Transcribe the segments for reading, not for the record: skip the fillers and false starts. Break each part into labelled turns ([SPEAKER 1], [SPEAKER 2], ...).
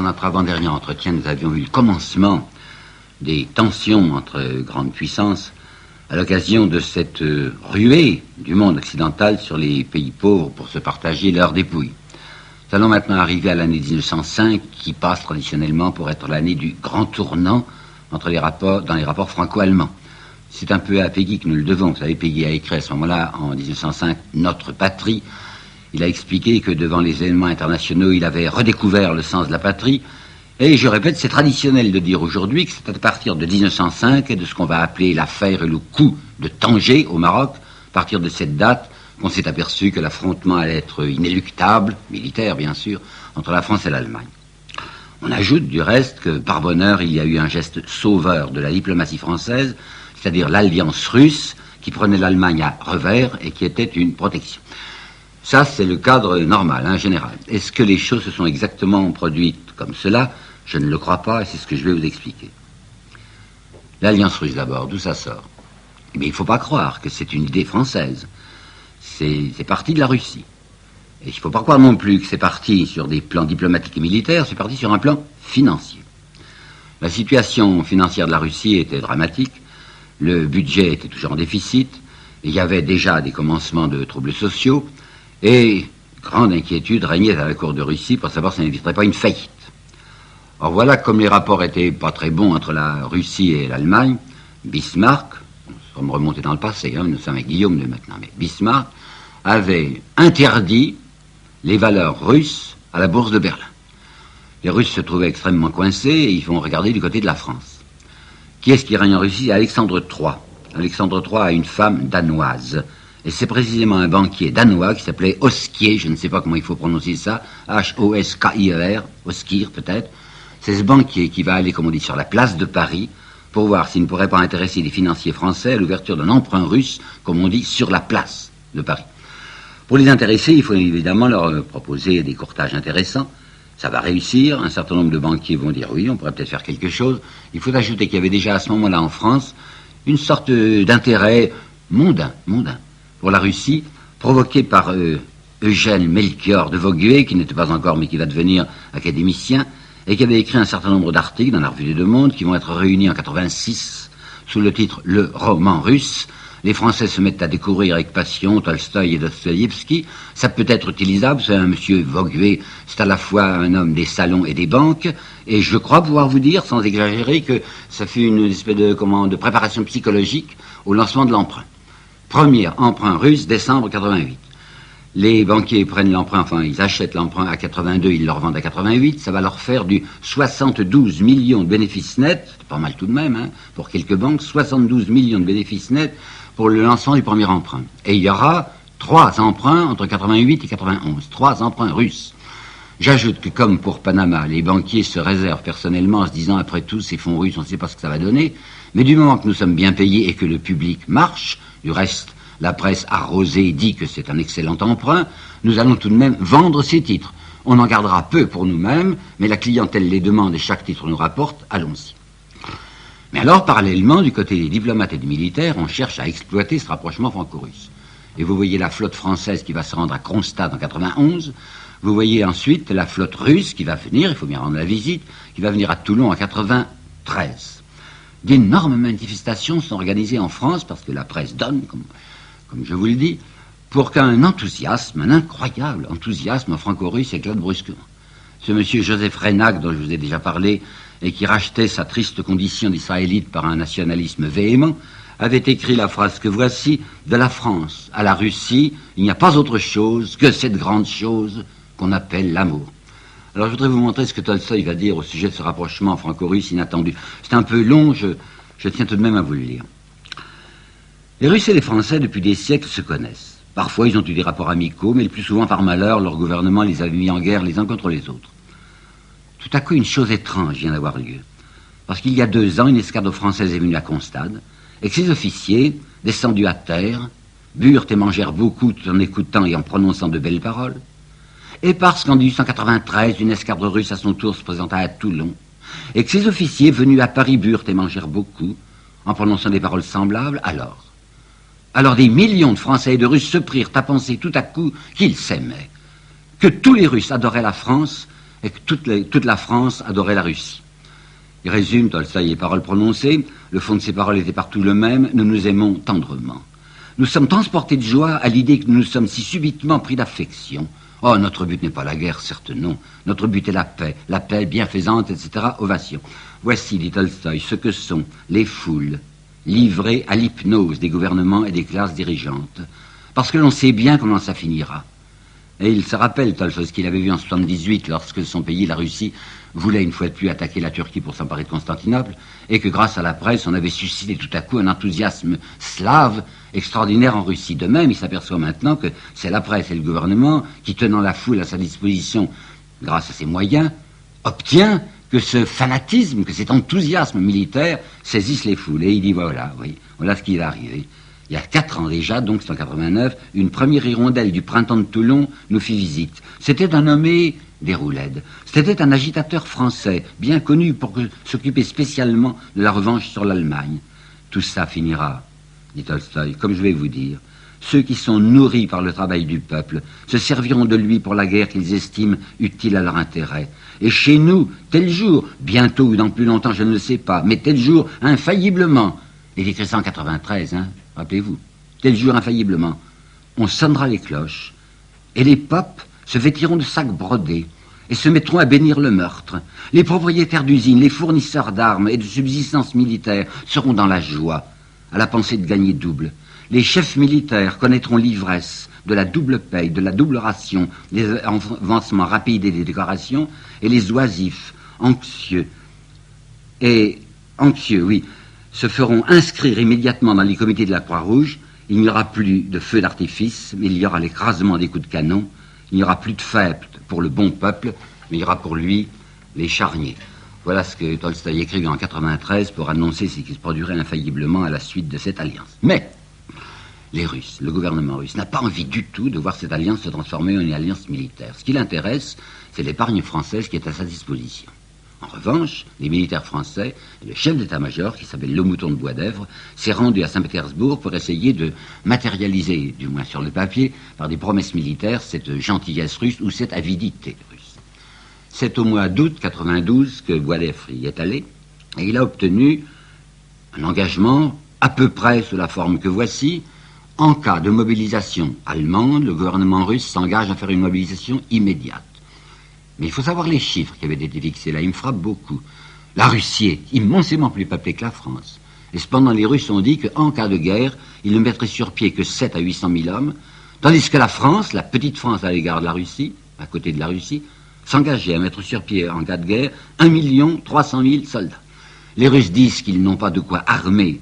[SPEAKER 1] notre avant-dernier entretien, nous avions vu le commencement des tensions entre grandes puissances à l'occasion de cette ruée du monde occidental sur les pays pauvres pour se partager leurs dépouilles. Nous allons maintenant arriver à l'année 1905 qui passe traditionnellement pour être l'année du grand tournant dans les rapports franco-allemands. C'est un peu à Péguy que nous le devons. Vous savez, Péguy a écrit à ce moment-là, en 1905, Notre patrie. Il a expliqué que devant les événements internationaux, il avait redécouvert le sens de la patrie. Et je répète, c'est traditionnel de dire aujourd'hui que c'est à partir de 1905 et de ce qu'on va appeler l'affaire et le coup de Tanger au Maroc, à partir de cette date, qu'on s'est aperçu que l'affrontement allait être inéluctable, militaire bien sûr, entre la France et l'Allemagne. On ajoute du reste que, par bonheur, il y a eu un geste sauveur de la diplomatie française, c'est-à-dire l'alliance russe qui prenait l'Allemagne à revers et qui était une protection. Ça, c'est le cadre normal, général. Est-ce que les choses se sont exactement produites comme cela? Je ne le crois pas et c'est ce que je vais vous expliquer. L'alliance russe d'abord, d'où ça sort? Eh bien, il ne faut pas croire que c'est une idée française. C'est parti de la Russie. Et il ne faut pas croire non plus que c'est parti sur des plans diplomatiques et militaires, c'est parti sur un plan financier. La situation financière de la Russie était dramatique, le budget était toujours en déficit, il y avait déjà des commencements de troubles sociaux, et grande inquiétude régnait à la cour de Russie pour savoir si ça n'éviterait pas une faillite. Or voilà, comme les rapports étaient pas très bons entre la Russie et l'Allemagne, Bismarck, on va me remonter dans le passé, nous sommes avec Guillaume de maintenant, mais Bismarck avait interdit les valeurs russes à la bourse de Berlin. Les Russes se trouvaient extrêmement coincés et ils vont regarder du côté de la France. Qui est-ce qui règne en Russie? Alexandre III. Alexandre III a une femme danoise. Et c'est précisément un banquier danois qui s'appelait Oskier, je ne sais pas comment il faut prononcer ça, H-O-S-K-I-E-R, Oskier peut-être. C'est ce banquier qui va aller, comme on dit, sur la place de Paris pour voir s'il ne pourrait pas intéresser les financiers français à l'ouverture d'un emprunt russe, comme on dit, sur la place de Paris. Pour les intéresser, il faut évidemment leur proposer des courtages intéressants. Ça va réussir. Un certain nombre de banquiers vont dire oui, on pourrait peut-être faire quelque chose. Il faut ajouter qu'il y avait déjà à ce moment-là en France une sorte d'intérêt mondain pour la Russie, provoqué par Eugène Melchior de Vogüé, qui n'était pas encore mais qui va devenir académicien, et qui avait écrit un certain nombre d'articles dans la Revue des Deux Mondes qui vont être réunis en 86 sous le titre « Le roman russe ». Les Français se mettent à découvrir avec passion Tolstoï et Dostoïevski. Ça peut être utilisable, c'est un monsieur Vogüé, c'est à la fois un homme des salons et des banques, et je crois pouvoir vous dire, sans exagérer, que ça fut une espèce de préparation psychologique au lancement de l'emprunt. Premier emprunt russe, décembre 88. Les banquiers prennent l'emprunt, enfin ils achètent l'emprunt à 82, ils le revendent à 88, ça va leur faire du 72 millions de bénéfices nets, c'est pas mal tout de même, pour quelques banques, 72 millions de bénéfices nets pour le lancement du premier emprunt. Et il y aura 3 emprunts entre 88 et 91, 3 emprunts russes. J'ajoute que comme pour Panama, les banquiers se réservent personnellement en se disant après tout ces fonds russes, on ne sait pas ce que ça va donner, mais du moment que nous sommes bien payés et que le public marche, du reste, la presse arrosée dit que c'est un excellent emprunt, nous allons tout de même vendre ces titres. On en gardera peu pour nous-mêmes, mais la clientèle les demande et chaque titre nous rapporte, allons-y. Mais alors, parallèlement, du côté des diplomates et des militaires, on cherche à exploiter ce rapprochement franco-russe. Et vous voyez la flotte française qui va se rendre à Kronstadt en 91, vous voyez ensuite la flotte russe qui va venir, il faut bien rendre la visite, qui va venir à Toulon en 93. D'énormes manifestations sont organisées en France, parce que la presse donne, comme je vous le dis, pour qu'un enthousiasme, un incroyable enthousiasme franco-russe éclate brusquement. Ce monsieur Joseph Reynac, dont je vous ai déjà parlé, et qui rachetait sa triste condition d'israélite par un nationalisme véhément, avait écrit la phrase que voici: de la France à la Russie, il n'y a pas autre chose que cette grande chose qu'on appelle l'amour. Alors je voudrais vous montrer ce que Tolstoï va dire au sujet de ce rapprochement franco-russe inattendu. C'est un peu long, je tiens tout de même à vous le lire. Les Russes et les Français, depuis des siècles, se connaissent. Parfois, ils ont eu des rapports amicaux, mais le plus souvent, par malheur, leur gouvernement les avait mis en guerre les uns contre les autres. Tout à coup, une chose étrange vient d'avoir lieu. Parce qu'il y a 2 ans, une escadre française est venue à Kronstadt, et que ses officiers, descendus à terre, burent et mangèrent beaucoup tout en écoutant et en prononçant de belles paroles. Et parce qu'en 1893, une escadre russe à son tour se présenta à Toulon, et que ses officiers, venus à Paris, burent et mangèrent beaucoup, en prononçant des paroles semblables, alors des millions de Français et de Russes se prirent à penser tout à coup qu'ils s'aimaient, que tous les Russes adoraient la France, et que toute la France adorait la Russie. Il résume Tolstoï les paroles prononcées. Le fond de ses paroles était partout le même. Nous nous aimons tendrement. Nous sommes transportés de joie à l'idée que nous sommes si subitement pris d'affection. Oh, notre but n'est pas la guerre, certes non. Notre but est la paix bienfaisante, etc. Ovation. Voici, dit Tolstoï, ce que sont les foules livrées à l'hypnose des gouvernements et des classes dirigeantes. Parce que l'on sait bien comment ça finira. Et il se rappelle, Tolstoï, ce qu'il avait vu en 78, lorsque son pays, la Russie, voulait une fois de plus attaquer la Turquie pour s'emparer de Constantinople, et que grâce à la presse, on avait suscité tout à coup un enthousiasme slave extraordinaire en Russie. De même, il s'aperçoit maintenant que c'est la presse et le gouvernement qui, tenant la foule à sa disposition, grâce à ses moyens, obtient que ce fanatisme, que cet enthousiasme militaire saisisse les foules. Et il dit, voilà, oui, voilà ce qui est arrivé. Il y a 4 ans déjà, donc c'est en 89, une première hirondelle du printemps de Toulon nous fit visite. C'était un nommé Déroulède. C'était un agitateur français, bien connu pour s'occuper spécialement de la revanche sur l'Allemagne. Tout ça finira, dit Tolstoï, comme je vais vous dire. Ceux qui sont nourris par le travail du peuple se serviront de lui pour la guerre qu'ils estiment utile à leur intérêt. Et chez nous, tel jour, bientôt ou dans plus longtemps, je ne le sais pas, mais tel jour, infailliblement, il écrit ça en 93, hein, rappelez-vous, tel jour, infailliblement, on sonnera les cloches, et les popes se vêtiront de sacs brodés, et se mettront à bénir le meurtre. Les propriétaires d'usines, les fournisseurs d'armes et de subsistance militaire seront dans la joie, à la pensée de gagner double. Les chefs militaires connaîtront l'ivresse de la double paye, de la double ration, des avancements rapides et des décorations, et les oisifs, anxieux, se feront inscrire immédiatement dans les comités de la Croix-Rouge. Il n'y aura plus de feux d'artifice, mais il y aura l'écrasement des coups de canon. Il n'y aura plus de fêtes pour le bon peuple, mais il y aura pour lui les charniers. Voilà ce que Tolstoï écrivit en 93 pour annoncer ce qui se produirait infailliblement à la suite de cette alliance. Mais les Russes, le gouvernement russe, n'a pas envie du tout de voir cette alliance se transformer en une alliance militaire. Ce qui l'intéresse, c'est l'épargne française qui est à sa disposition. En revanche, les militaires français, et le chef d'état-major, qui s'appelle Le Mouton de Boisdèvre, s'est rendu à Saint-Pétersbourg pour essayer de matérialiser, du moins sur le papier, par des promesses militaires, cette gentillesse russe ou cette avidité russe. C'est au mois d'août 92 que Boisdèvre y est allé, et il a obtenu un engagement à peu près sous la forme que voici. En cas de mobilisation allemande, le gouvernement russe s'engage à faire une mobilisation immédiate. Mais il faut savoir les chiffres qui avaient été fixés là, ils me frappent beaucoup. La Russie est immensément plus peuplée que la France. Et cependant, les Russes ont dit qu'en cas de guerre, ils ne mettraient sur pied que 7 à 800 000 hommes, tandis que la France, la petite France à l'égard de la Russie, à côté de la Russie, s'engageait à mettre sur pied en cas de guerre 1 300 000 soldats. Les Russes disent qu'ils n'ont pas de quoi armer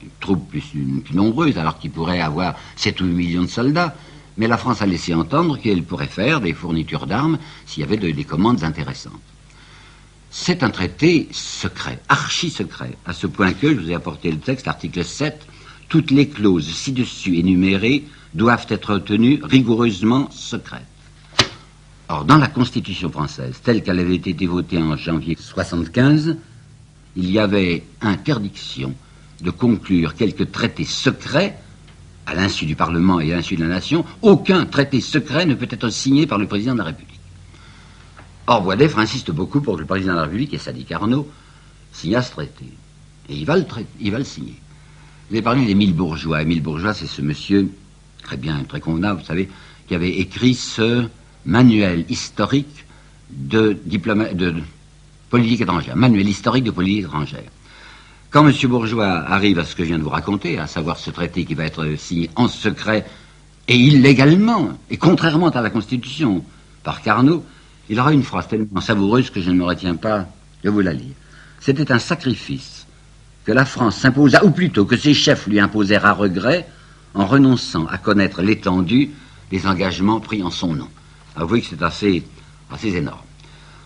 [SPEAKER 1] une troupe plus nombreuse, alors qu'ils pourraient avoir 7 ou 8 millions de soldats. Mais la France a laissé entendre qu'elle pourrait faire des fournitures d'armes s'il y avait des commandes intéressantes. C'est un traité secret, archi-secret, à ce point que, je vous ai apporté le texte, l'article 7, toutes les clauses ci-dessus énumérées doivent être tenues rigoureusement secrètes. Or, dans la Constitution française, telle qu'elle avait été votée en janvier 1975, il y avait interdiction de conclure quelques traités secrets à l'insu du Parlement et à l'insu de la nation. Aucun traité secret ne peut être signé par le président de la République. Or, Boisdèvre insiste beaucoup pour que le président de la République et Sadi Carnot signent ce traité. Et il va le signer. Vous avez parlé d'Émile Bourgeois. Émile Bourgeois, c'est ce monsieur, très bien, très convenable, vous savez, qui avait écrit ce manuel historique de politique étrangère. Manuel historique de politique étrangère. Quand M. Bourgeois arrive à ce que je viens de vous raconter, à savoir ce traité qui va être signé en secret et illégalement, et contrairement à la Constitution, par Carnot, il aura une phrase tellement savoureuse que je ne me retiens pas de vous la lire. C'était un sacrifice que la France s'imposa, ou plutôt que ses chefs lui imposèrent à regret, en renonçant à connaître l'étendue des engagements pris en son nom. Avouez que c'est assez énorme.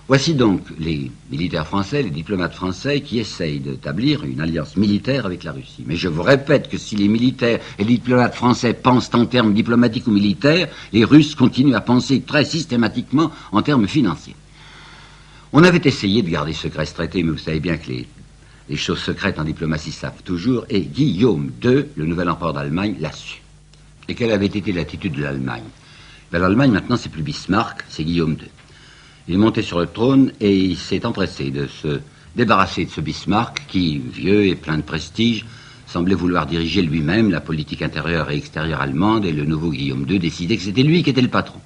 [SPEAKER 1] Voici donc les militaires français, les diplomates français qui essayent d'établir une alliance militaire avec la Russie. Mais je vous répète que si les militaires et les diplomates français pensent en termes diplomatiques ou militaires, les Russes continuent à penser très systématiquement en termes financiers. On avait essayé de garder secret ce traité, mais vous savez bien que les choses secrètes en diplomatie savent toujours, et Guillaume II, le nouvel empereur d'Allemagne, l'a su. Et quelle avait été l'attitude de l'Allemagne? L'Allemagne, maintenant, c'est plus Bismarck, c'est Guillaume II. Il est monté sur le trône et il s'est empressé de se débarrasser de ce Bismarck qui, vieux et plein de prestige, semblait vouloir diriger lui-même la politique intérieure et extérieure allemande, et le nouveau Guillaume II décidait que c'était lui qui était le patron.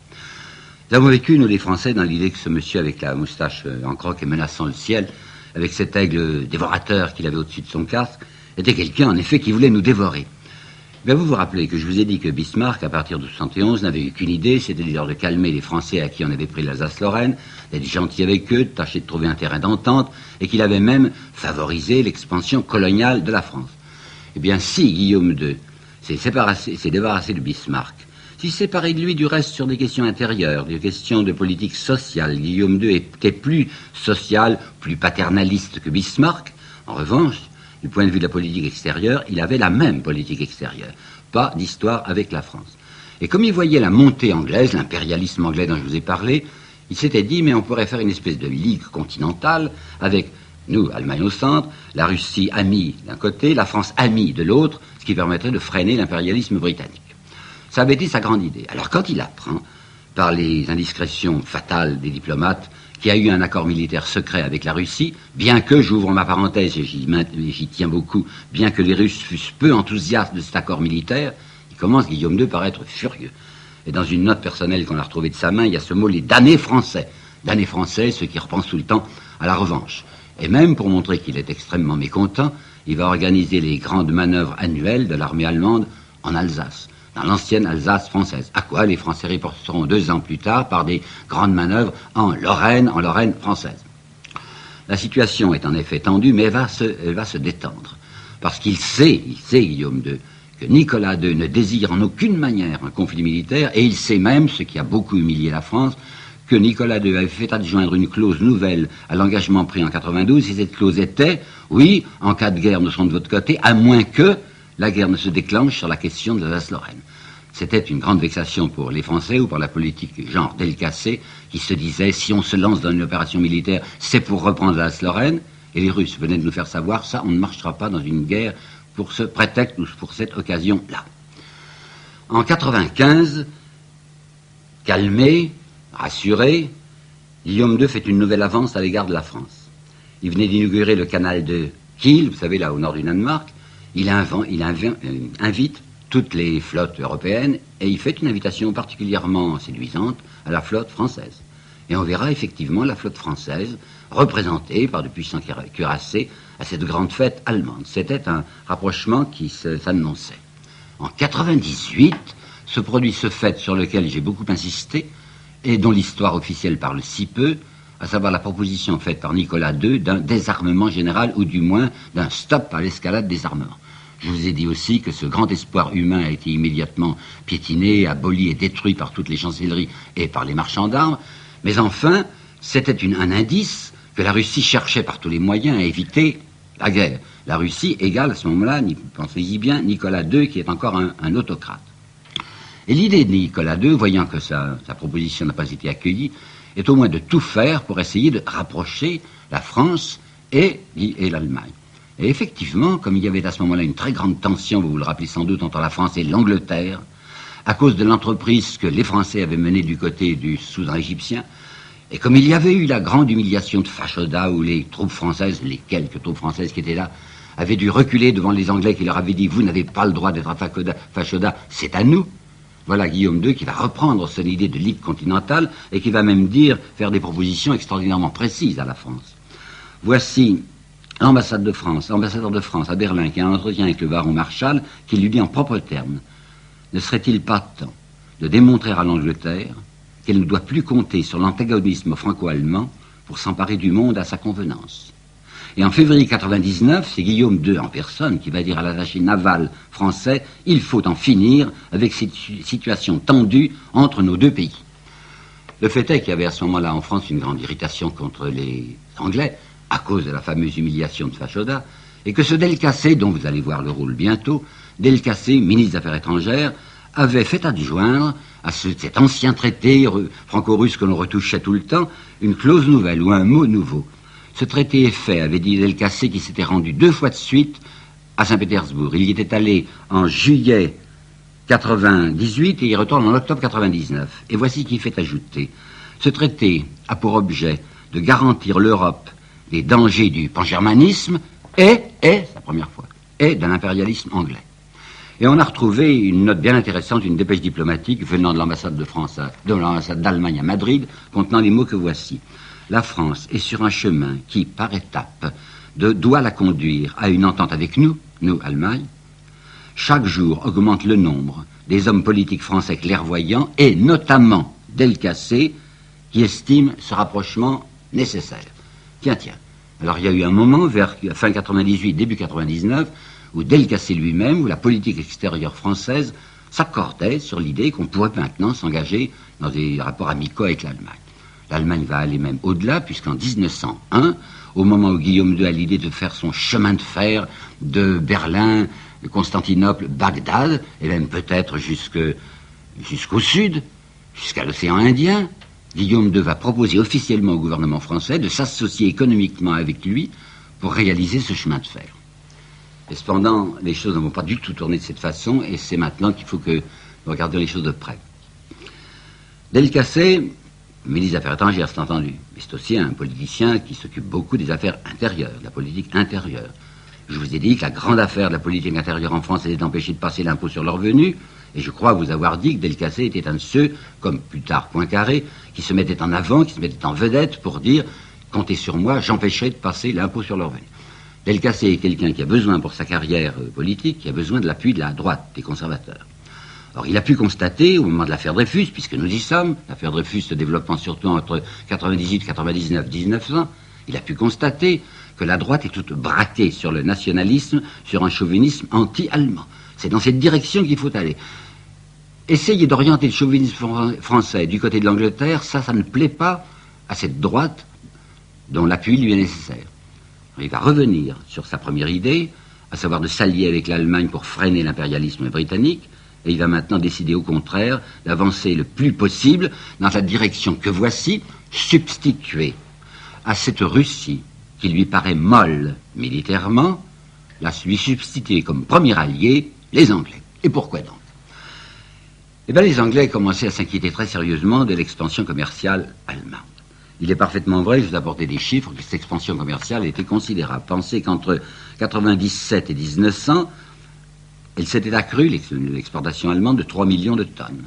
[SPEAKER 1] Nous avons vécu, nous les Français, dans l'idée que ce monsieur avec la moustache en croque et menaçant le ciel, avec cet aigle dévorateur qu'il avait au-dessus de son casque, était quelqu'un en effet qui voulait nous dévorer. Mais vous vous rappelez que je vous ai dit que Bismarck, à partir de 1971, n'avait eu qu'une idée, c'était de calmer les Français à qui on avait pris l'Alsace-Lorraine, d'être gentil avec eux, de tâcher de trouver un terrain d'entente, et qu'il avait même favorisé l'expansion coloniale de la France. Eh bien, si Guillaume II s'est débarrassé de Bismarck, s'il s'est séparé de lui du reste sur des questions intérieures, des questions de politique sociale, Guillaume II était plus social, plus paternaliste que Bismarck. En revanche, du point de vue de la politique extérieure, il avait la même politique extérieure. Pas d'histoire avec la France. Et comme il voyait la montée anglaise, l'impérialisme anglais dont je vous ai parlé, il s'était dit, mais on pourrait faire une espèce de ligue continentale avec nous, Allemagne au centre, la Russie amie d'un côté, la France amie de l'autre, ce qui permettrait de freiner l'impérialisme britannique. Ça avait été sa grande idée. Alors quand il apprend, par les indiscrétions fatales des diplomates, qu'il y a eu un accord militaire secret avec la Russie, bien que, j'ouvre ma parenthèse et j'y tiens beaucoup, bien que les Russes fussent peu enthousiastes de cet accord militaire, il commence, Guillaume II, par être furieux. Et dans une note personnelle qu'on a retrouvée de sa main, il y a ce mot, les damnés français. Damnés français, ceux qui repensent tout le temps à la revanche. Et même pour montrer qu'il est extrêmement mécontent, il va organiser les grandes manœuvres annuelles de l'armée allemande en Alsace, dans l'ancienne Alsace française. À quoi les Français riposteront 2 ans plus tard par des grandes manœuvres en Lorraine française. La situation est en effet tendue, mais elle va se détendre. Parce qu'il sait, Guillaume II, que Nicolas II ne désire en aucune manière un conflit militaire, et il sait même, ce qui a beaucoup humilié la France, que Nicolas II avait fait adjoindre une clause nouvelle à l'engagement pris en 92, et cette clause était, oui, en cas de guerre, nous serons de votre côté, à moins que la guerre ne se déclenche sur la question de l'Alsace-Lorraine. C'était une grande vexation pour les Français ou pour la politique genre Delcassé, qui se disait, si on se lance dans une opération militaire, c'est pour reprendre l'Alsace-Lorraine, et les Russes venaient de nous faire savoir, ça, on ne marchera pas dans une guerre pour ce prétexte ou pour cette occasion-là. En 95, calmé, rassuré, Guillaume II fait une nouvelle avance à l'égard de la France. Il venait d'inaugurer le canal de Kiel, vous savez, là au nord du Danemark. Il invite toutes les flottes européennes et il fait une invitation particulièrement séduisante à la flotte française. Et on verra effectivement la flotte française représentée par de puissants cuirassés à cette grande fête allemande. C'était un rapprochement qui s'annonçait. En 98, se produit ce fait sur lequel j'ai beaucoup insisté, et dont l'histoire officielle parle si peu, à savoir la proposition faite par Nicolas II d'un désarmement général, ou du moins d'un stop à l'escalade des armements. Je vous ai dit aussi que ce grand espoir humain a été immédiatement piétiné, aboli et détruit par toutes les chancelleries et par les marchands d'armes, mais enfin, c'était un indice que la Russie cherchait par tous les moyens à éviter la guerre. La Russie égale à ce moment-là, pensez-y bien, Nicolas II qui est encore un autocrate. Et l'idée de Nicolas II, voyant que sa proposition n'a pas été accueillie, est au moins de tout faire pour essayer de rapprocher la France et l'Allemagne. Et effectivement, comme il y avait à ce moment-là une très grande tension, vous vous le rappelez sans doute, entre la France et l'Angleterre, à cause de l'entreprise que les Français avaient menée du côté du Soudan égyptien, et comme il y avait eu la grande humiliation de Fashoda, où les troupes françaises, les quelques troupes françaises qui étaient là, avaient dû reculer devant les Anglais qui leur avaient dit « Vous n'avez pas le droit d'être à Fashoda, c'est à nous ». Voilà Guillaume II qui va reprendre son idée de ligue continentale et qui va même faire des propositions extraordinairement précises à la France. Voici l'ambassadeur de France à Berlin, qui a un entretien avec le baron Marshall, qui lui dit en propres termes: ne serait-il pas temps de démontrer à l'Angleterre qu'elle ne doit plus compter sur l'antagonisme franco-allemand pour s'emparer du monde à sa convenance? Et en février 99, c'est Guillaume II en personne qui va dire à l'attaché naval français: il faut en finir avec cette situation tendue entre nos 2 pays. Le fait est qu'il y avait à ce moment-là en France une grande irritation contre les Anglais à cause de la fameuse humiliation de Fashoda, et que ce Delcassé, dont vous allez voir le rôle bientôt, Delcassé, ministre des Affaires étrangères, avait fait adjoindre à cet ancien traité franco-russe que l'on retouchait tout le temps une clause nouvelle ou un mot nouveau. Ce traité est fait, avait dit Delcassé, qui s'était rendu 2 fois de suite à Saint-Pétersbourg. Il y était allé en juillet 98 et il retourne en octobre 99. Et voici qui fait ajouter: ce traité a pour objet de garantir l'Europe des dangers du pangermanisme et, c'est la première fois, et de l'impérialisme anglais. Et on a retrouvé une note bien intéressante, une dépêche diplomatique venant de l'ambassade de France, de l'ambassade d'Allemagne à Madrid, contenant les mots que voici. La France est sur un chemin qui, par étapes, doit la conduire à une entente avec nous, Allemagne. Chaque jour augmente le nombre des hommes politiques français clairvoyants et notamment Delcassé qui estime ce rapprochement nécessaire. Tiens. Alors il y a eu un moment, vers fin 98, début 99, où Delcassé lui-même, où la politique extérieure française s'accordait sur l'idée qu'on pourrait maintenant s'engager dans des rapports amicaux avec l'Allemagne. L'Allemagne va aller même au-delà, puisqu'en 1901, au moment où Guillaume II a l'idée de faire son chemin de fer de Berlin, de Constantinople, Bagdad, et même peut-être jusqu'au sud, jusqu'à l'océan Indien, Guillaume II va proposer officiellement au gouvernement français de s'associer économiquement avec lui pour réaliser ce chemin de fer. Et cependant, les choses ne vont pas du tout tourner de cette façon, et c'est maintenant qu'il faut que nous regardions les choses de près. Delcassé, ministre des Affaires étrangères, c'est entendu, mais c'est aussi un politicien qui s'occupe beaucoup des affaires intérieures, de la politique intérieure. Je vous ai dit que la grande affaire de la politique intérieure en France était d'empêcher de passer l'impôt sur le revenu, et je crois vous avoir dit que Delcassé était un de ceux, comme plus tard Poincaré, qui se mettaient en avant, qui se mettaient en vedette pour dire « comptez sur moi, j'empêcherai de passer l'impôt sur le revenu ». Delcassé est quelqu'un qui a besoin pour sa carrière politique, qui a besoin de l'appui de la droite, des conservateurs. Or, il a pu constater, au moment de l'affaire Dreyfus, puisque nous y sommes, l'affaire Dreyfus se développant surtout entre 98, 99, 1900, il a pu constater que la droite est toute braquée sur le nationalisme, sur un chauvinisme anti-allemand. C'est dans cette direction qu'il faut aller. Essayer d'orienter le chauvinisme français du côté de l'Angleterre, ça ne plaît pas à cette droite dont l'appui lui est nécessaire. Il va revenir sur sa première idée, à savoir de s'allier avec l'Allemagne pour freiner l'impérialisme britannique, et il va maintenant décider au contraire d'avancer le plus possible dans la direction que voici, substituer à cette Russie qui lui paraît molle militairement, lui substituer comme premier allié les Anglais. Et pourquoi donc? Eh bien, les Anglais commençaient à s'inquiéter très sérieusement de l'expansion commerciale allemande. Il est parfaitement vrai, je vous ai apporté des chiffres, que cette expansion commerciale était considérable. Pensez qu'entre 97 et 1900, elle s'était accrue, l'exportation allemande, de 3 millions de tonnes.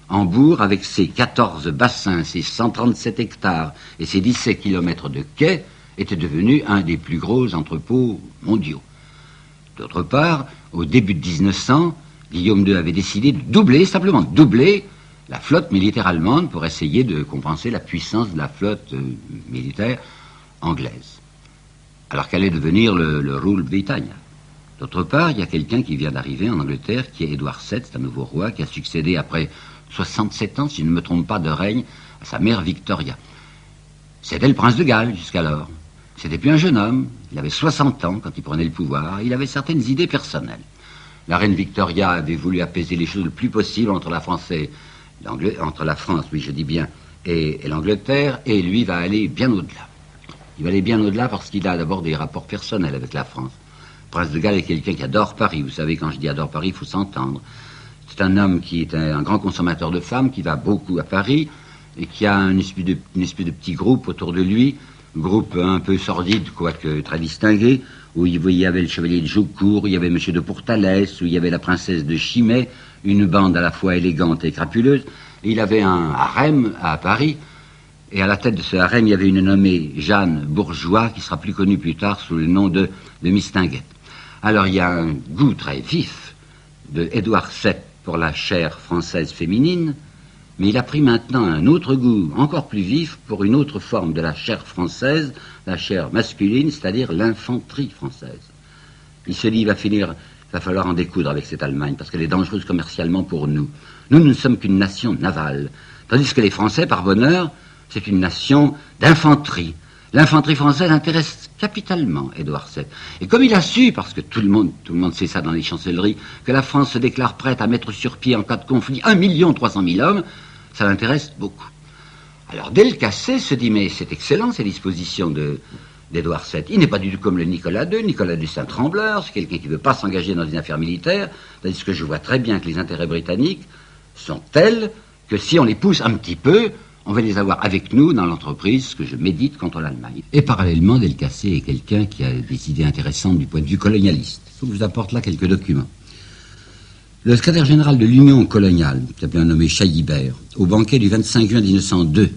[SPEAKER 1] Hambourg, avec ses 14 bassins, ses 137 hectares et ses 17 kilomètres de quais, était devenu un des plus gros entrepôts mondiaux. D'autre part, au début de 1900, Guillaume II avait décidé de doubler, simplement doubler, la flotte militaire allemande pour essayer de compenser la puissance de la flotte militaire anglaise, alors qu'allait devenir le Rule Britannia. D'autre part, il y a quelqu'un qui vient d'arriver en Angleterre, qui est Édouard VII, c'est un nouveau roi, qui a succédé après 67 ans, si je ne me trompe pas, de règne à sa mère Victoria. C'était le prince de Galles jusqu'alors. C'était plus un jeune homme, il avait 60 ans quand il prenait le pouvoir, il avait certaines idées personnelles. La reine Victoria avait voulu apaiser les choses le plus possible entre la France, oui je dis bien, et l'Angleterre, et lui va aller bien au-delà. Il va aller bien au-delà parce qu'il a d'abord des rapports personnels avec la France. Le prince de Galles est quelqu'un qui adore Paris, vous savez, quand je dis adore Paris, il faut s'entendre. C'est un homme qui est un grand consommateur de femmes, qui va beaucoup à Paris, et qui a une espèce de petit groupe autour de lui, groupe un peu sordide, quoique très distingué, où il y avait le chevalier de Jaucourt, il y avait M. de Pourtalès, où il y avait la princesse de Chimay, une bande à la fois élégante et crapuleuse. Et il avait un harem à Paris, et à la tête de ce harem, il y avait une nommée Jeanne Bourgeois, qui sera plus connue plus tard sous le nom de Mistinguett. Alors il y a un goût très vif de Édouard VII pour la chair française féminine, mais il a pris maintenant un autre goût, encore plus vif, pour une autre forme de la chair française, la chair masculine, c'est-à-dire l'infanterie française. Il se dit, il va falloir en découdre avec cette Allemagne, parce qu'elle est dangereuse commercialement pour nous. Nous ne sommes qu'une nation navale, tandis que les Français, par bonheur, c'est une nation d'infanterie. L'infanterie française intéresse capitalement Édouard VII. Et comme il a su, parce que tout le monde sait ça dans les chancelleries, que la France se déclare prête à mettre sur pied en cas de conflit 1 300 000 hommes, ça l'intéresse beaucoup. Alors Delcassé se dit, mais c'est excellent ces dispositions d'Édouard VII. Il n'est pas du tout comme le Nicolas II c'est un trembleur, c'est quelqu'un qui ne veut pas s'engager dans une affaire militaire, tandis que je vois très bien que les intérêts britanniques sont tels que si on les pousse un petit peu, on va les avoir avec nous dans l'entreprise que je médite contre l'Allemagne. Et parallèlement, Delcassé est quelqu'un qui a des idées intéressantes du point de vue colonialiste. Je vous apporte là quelques documents. Le secrétaire général de l'Union coloniale, qui s'appelait un nommé Chaillibert, au banquet du 25 juin 1902,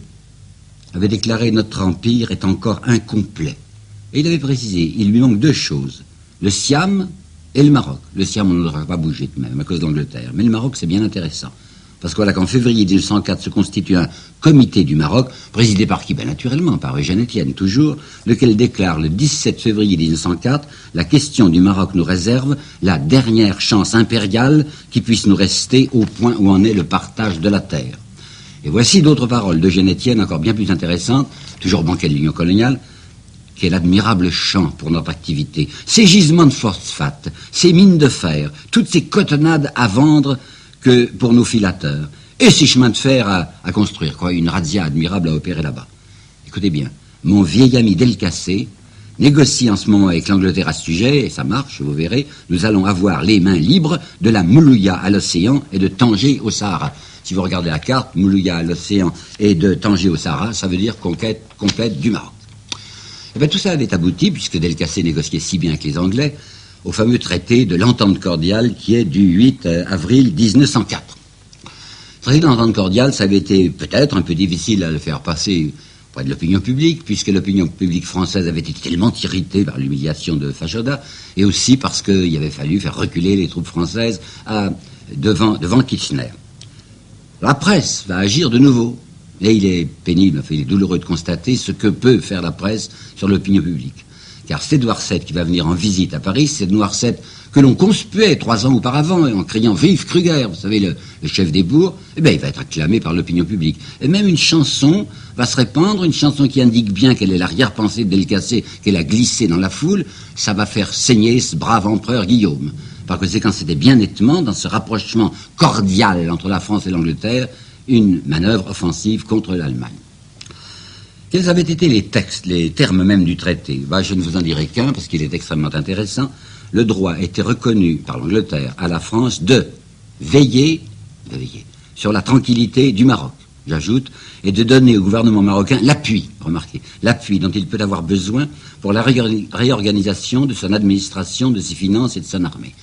[SPEAKER 1] avait déclaré « Notre empire est encore incomplet ». Et il avait précisé, il lui manque deux choses, le Siam et le Maroc. Le Siam, on ne devra pas bouger de même, à cause de l'Angleterre. Mais le Maroc, c'est bien intéressant. Parce que voilà qu'en février 1904 se constitue un comité du Maroc, présidé par qui? Ben naturellement, par Eugène Etienne, toujours, lequel déclare le 17 février 1904, la question du Maroc nous réserve la dernière chance impériale qui puisse nous rester au point où en est le partage de la terre. Et voici d'autres paroles d'Eugène Etienne, encore bien plus intéressantes, toujours banquet de l'Union coloniale, qui est l'admirable champ pour notre activité. Ces gisements de phosphate, ces mines de fer, toutes ces cotonnades à vendre que pour nos filateurs, et ces chemins de fer à construire, quoi, une razzia admirable à opérer là-bas. Écoutez bien, mon vieil ami Delcassé négocie en ce moment avec l'Angleterre à ce sujet, et ça marche, vous verrez, nous allons avoir les mains libres de la Moulouya à l'océan et de Tanger au Sahara. Si vous regardez la carte, Moulouya à l'océan et de Tanger au Sahara, ça veut dire conquête complète du Maroc. Et bien tout ça avait abouti, puisque Delcassé négociait si bien avec les Anglais, au fameux traité de l'entente cordiale qui est du 8 avril 1904. Le traité de l'entente cordiale, ça avait été peut-être un peu difficile à le faire passer auprès de l'opinion publique, puisque l'opinion publique française avait été tellement irritée par l'humiliation de Fachoda, et aussi parce qu'il avait fallu faire reculer les troupes françaises devant Kitchener. La presse va agir de nouveau. Et il est pénible, il est douloureux de constater ce que peut faire la presse sur l'opinion publique. Car c'est Édouard VII qui va venir en visite à Paris, c'est Édouard VII que l'on conspuait 3 ans auparavant en criant « Vive Kruger !» Vous savez, le chef des bourgs, eh bien, il va être acclamé par l'opinion publique. Et même une chanson va se répandre, une chanson qui indique bien quelle est l'arrière-pensée de Delcassé, qu'elle a glissé dans la foule, ça va faire saigner ce brave empereur Guillaume. Par conséquent, c'était bien nettement, dans ce rapprochement cordial entre la France et l'Angleterre, une manœuvre offensive contre l'Allemagne. Quels avaient été les textes, les termes même du traité? Je ne vous en dirai qu'un, parce qu'il est extrêmement intéressant. Le droit était reconnu par l'Angleterre à la France de veiller sur la tranquillité du Maroc, j'ajoute, et de donner au gouvernement marocain l'appui, remarquez, l'appui dont il peut avoir besoin pour la réorganisation de son administration, de ses finances et de son armée.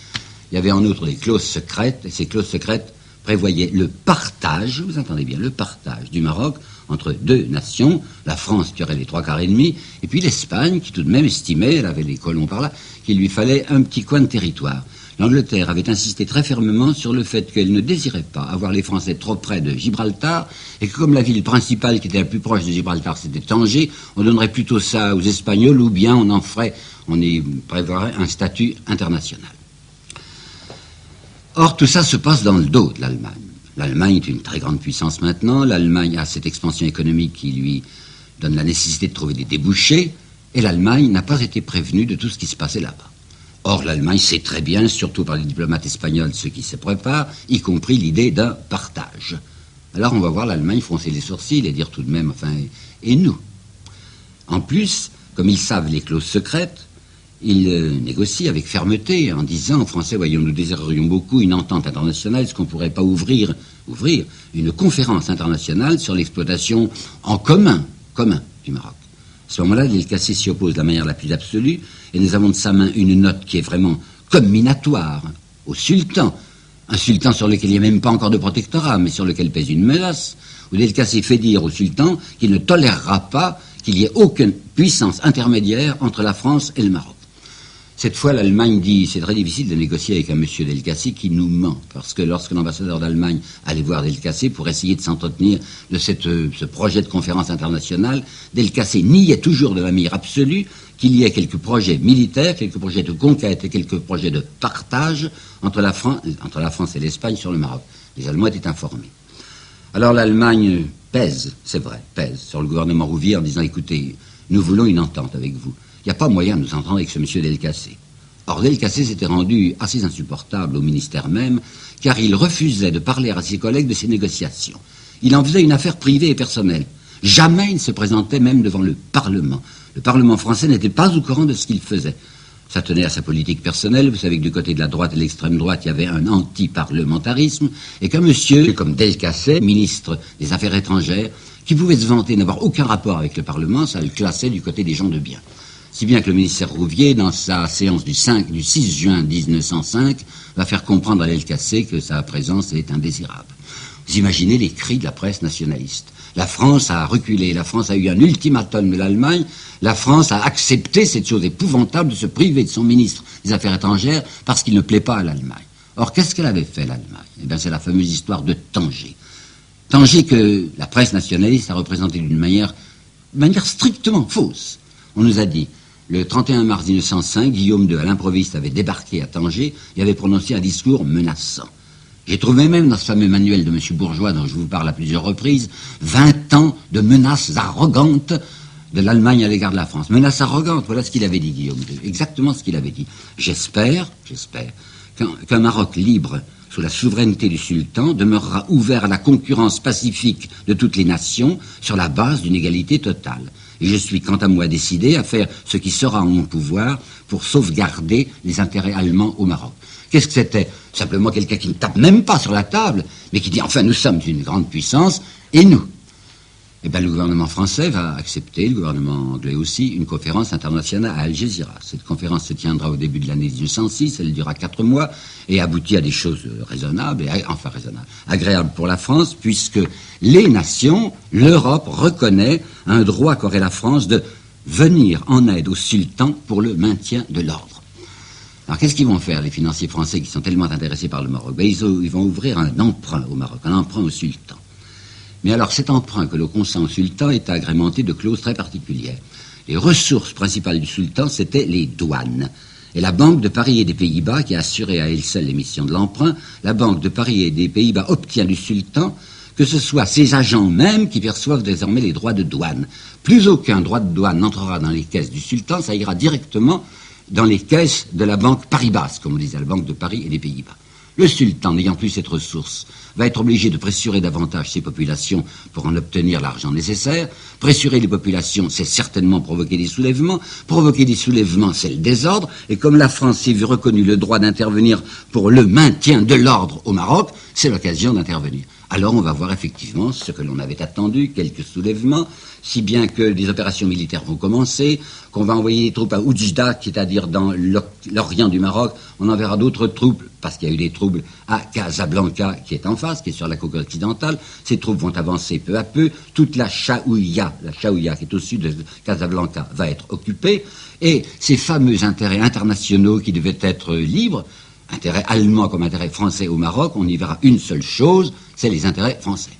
[SPEAKER 1] Il y avait en outre des clauses secrètes, et ces clauses secrètes prévoyait le partage, vous entendez bien, le partage du Maroc entre deux nations, la France qui aurait les 3/4 et puis l'Espagne qui tout de même estimait, elle avait les colons par là, qu'il lui fallait un petit coin de territoire. L'Angleterre avait insisté très fermement sur le fait qu'elle ne désirait pas avoir les Français trop près de Gibraltar et que comme la ville principale qui était la plus proche de Gibraltar c'était Tanger, on donnerait plutôt ça aux Espagnols ou bien on y prévoirait un statut international. Or, tout ça se passe dans le dos de l'Allemagne. L'Allemagne est une très grande puissance maintenant. L'Allemagne a cette expansion économique qui lui donne la nécessité de trouver des débouchés. Et l'Allemagne n'a pas été prévenue de tout ce qui se passait là-bas. Or, l'Allemagne sait très bien, surtout par les diplomates espagnols, ceux qui se préparent, y compris l'idée d'un partage. Alors, on va voir l'Allemagne froncer les sourcils et dire tout de même, enfin, et nous? En plus, comme ils savent les clauses secrètes, ils négocient avec fermeté en disant aux Français, voyons, nous désirerions beaucoup une entente internationale, est-ce qu'on ne pourrait pas ouvrir une conférence internationale sur l'exploitation en commun du Maroc. À ce moment-là, Delcassé s'y oppose de la manière la plus absolue, et nous avons de sa main une note qui est vraiment comminatoire au sultan, un sultan sur lequel il n'y a même pas encore de protectorat, mais sur lequel pèse une menace, où Delcassé fait dire au sultan qu'il ne tolérera pas qu'il y ait aucune puissance intermédiaire entre la France et le Maroc. Cette fois, l'Allemagne dit, c'est très difficile de négocier avec un monsieur Delcassé qui nous ment, parce que lorsque l'ambassadeur d'Allemagne allait voir Delcassé pour essayer de s'entretenir de ce projet de conférence internationale, Delcassé niait toujours de la manière absolue qu'il y ait quelques projets militaires, quelques projets de conquête et quelques projets de partage entre la France et l'Espagne sur le Maroc. Les Allemands étaient informés. Alors l'Allemagne pèse, c'est vrai, pèse sur le gouvernement Rouvier en disant, écoutez, nous voulons une entente avec vous. Il n'y a pas moyen de nous entendre avec ce monsieur Delcassé. Or, Delcassé s'était rendu assez insupportable au ministère même, car il refusait de parler à ses collègues de ses négociations. Il en faisait une affaire privée et personnelle. Jamais il ne se présentait même devant le Parlement. Le Parlement français n'était pas au courant de ce qu'il faisait. Ça tenait à sa politique personnelle. Vous savez que du côté de la droite et de l'extrême droite, il y avait un anti-parlementarisme, et qu'un monsieur comme Delcassé, ministre des Affaires étrangères, qui pouvait se vanter n'avoir aucun rapport avec le Parlement, ça le classait du côté des gens de bien. Si bien que le ministère Rouvier, dans sa séance du 6 juin 1905, va faire comprendre à l'Elcassé que sa présence est indésirable. Vous imaginez les cris de la presse nationaliste. La France a reculé, la France a eu un ultimatum de l'Allemagne, la France a accepté cette chose épouvantable de se priver de son ministre des Affaires étrangères parce qu'il ne plaît pas à l'Allemagne. Or, qu'est-ce qu'elle avait fait, l'Allemagne? Eh bien, c'est la fameuse histoire de Tanger. Tanger que la presse nationaliste a représenté d'une manière strictement fausse. On nous a dit, le 31 mars 1905, Guillaume II, à l'improviste, avait débarqué à Tanger et avait prononcé un discours menaçant. J'ai trouvé même dans ce fameux manuel de M. Bourgeois, dont je vous parle à plusieurs reprises, 20 ans de menaces arrogantes de l'Allemagne à l'égard de la France. Menaces arrogantes, voilà ce qu'il avait dit, Guillaume II. Exactement ce qu'il avait dit. J'espère qu'un Maroc libre sous la souveraineté du sultan demeurera ouvert à la concurrence pacifique de toutes les nations sur la base d'une égalité totale. Et je suis, quant à moi, décidé à faire ce qui sera en mon pouvoir pour sauvegarder les intérêts allemands au Maroc. Qu'est-ce que c'était? Simplement quelqu'un qui ne tape même pas sur la table, mais qui dit, enfin, nous sommes une grande puissance, et nous? Eh bien, le gouvernement français va accepter, le gouvernement anglais aussi, une conférence internationale à Algésiras. Cette conférence se tiendra au début de l'année 1906, elle durera 4 mois, et aboutit à des choses raisonnables, agréables pour la France, puisque les nations, l'Europe reconnaît un droit qu'aurait la France de venir en aide au sultan pour le maintien de l'ordre. Alors, qu'est-ce qu'ils vont faire, les financiers français qui sont tellement intéressés par le Maroc? Ben, ils vont ouvrir un emprunt au Maroc, un emprunt au sultan. Mais alors, cet emprunt que l'on consent au sultan est agrémenté de clauses très particulières. Les ressources principales du sultan, c'étaient les douanes. Et la Banque de Paris et des Pays-Bas, qui a assuré à elle seule l'émission de l'emprunt, la Banque de Paris et des Pays-Bas obtient du sultan que ce soit ses agents mêmes qui perçoivent désormais les droits de douane. Plus aucun droit de douane n'entrera dans les caisses du sultan, ça ira directement dans les caisses de la Banque Paribas, comme on disait, la Banque de Paris et des Pays-Bas. Le sultan, n'ayant plus cette ressource, va être obligé de pressurer davantage ses populations pour en obtenir l'argent nécessaire. Pressurer les populations, c'est certainement provoquer des soulèvements. Provoquer des soulèvements, c'est le désordre. Et comme la France s'est vu reconnu le droit d'intervenir pour le maintien de l'ordre au Maroc, c'est l'occasion d'intervenir. Alors on va voir effectivement ce que l'on avait attendu, quelques soulèvements, si bien que des opérations militaires vont commencer, qu'on va envoyer des troupes à Oujda, c'est-à-dire dans l'Orient du Maroc. On enverra d'autres troupes, parce qu'il y a eu des troubles à Casablanca, qui est en face, qui est sur la côte occidentale. Ces troupes vont avancer peu à peu. Toute la Chaouia qui est au sud de Casablanca, va être occupée. Et ces fameux intérêts internationaux qui devaient être libres, intérêts allemands comme intérêts français au Maroc, on y verra une seule chose, c'est les intérêts français.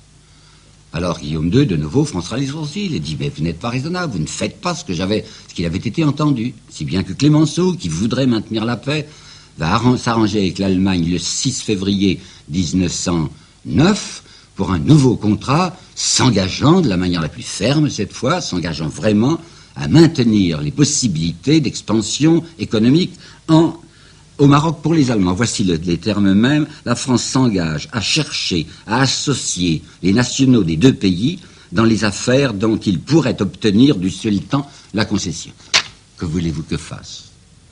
[SPEAKER 1] Alors Guillaume II, de nouveau, froncera les sourcils et dit, mais vous n'êtes pas raisonnable, vous ne faites pas ce qu'il avait été entendu. Si bien que Clémenceau, qui voudrait maintenir la paix, va s'arranger avec l'Allemagne le 6 février 1909 pour un nouveau contrat, s'engageant de la manière la plus ferme cette fois, s'engageant vraiment à maintenir les possibilités d'expansion économique au Maroc pour les Allemands. Voici les termes mêmes. La France s'engage à chercher, à associer les nationaux des deux pays dans les affaires dont ils pourraient obtenir du sultan la concession. Que voulez-vous que fasse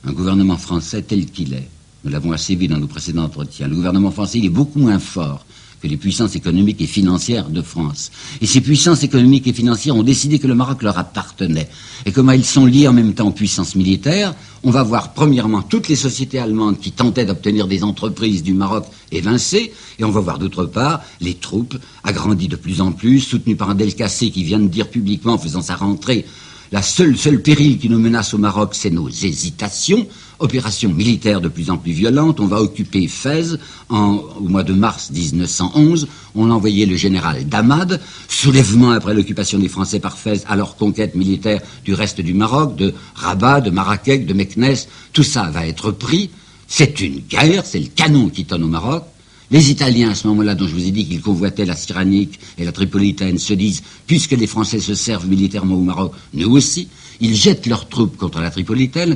[SPEAKER 1] un gouvernement français tel qu'il est? Nous l'avons assez vu dans nos précédents entretiens. Le gouvernement français, il est beaucoup moins fort que les puissances économiques et financières de France. Et ces puissances économiques et financières ont décidé que le Maroc leur appartenait. Et comme ils sont liés en même temps aux puissances militaires, on va voir premièrement toutes les sociétés allemandes qui tentaient d'obtenir des entreprises du Maroc évincées, et on va voir d'autre part les troupes agrandies de plus en plus, soutenues par un Delcassé qui vient de dire publiquement en faisant sa rentrée: la seule péril qui nous menace au Maroc, c'est nos hésitations. Opération militaire de plus en plus violente. On va occuper Fès au mois de mars 1911. On a envoyé le général Damad. Soulèvement après l'occupation des Français par Fès à leur conquête militaire du reste du Maroc, de Rabat, de Marrakech, de Meknès. Tout ça va être pris. C'est une guerre, c'est le canon qui tonne au Maroc. Les Italiens, à ce moment-là, dont je vous ai dit qu'ils convoitaient la Cyrenaique et la Tripolitaine, se disent, puisque les Français se servent militairement au Maroc, nous aussi. Ils jettent leurs troupes contre la Tripolitaine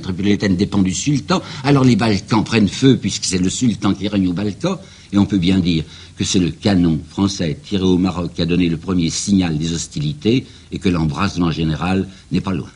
[SPEAKER 1] dépend du sultan, alors les Balkans prennent feu, puisque c'est le sultan qui règne aux Balkans, et on peut bien dire que c'est le canon français tiré au Maroc qui a donné le premier signal des hostilités, et que l'embrasement général n'est pas loin.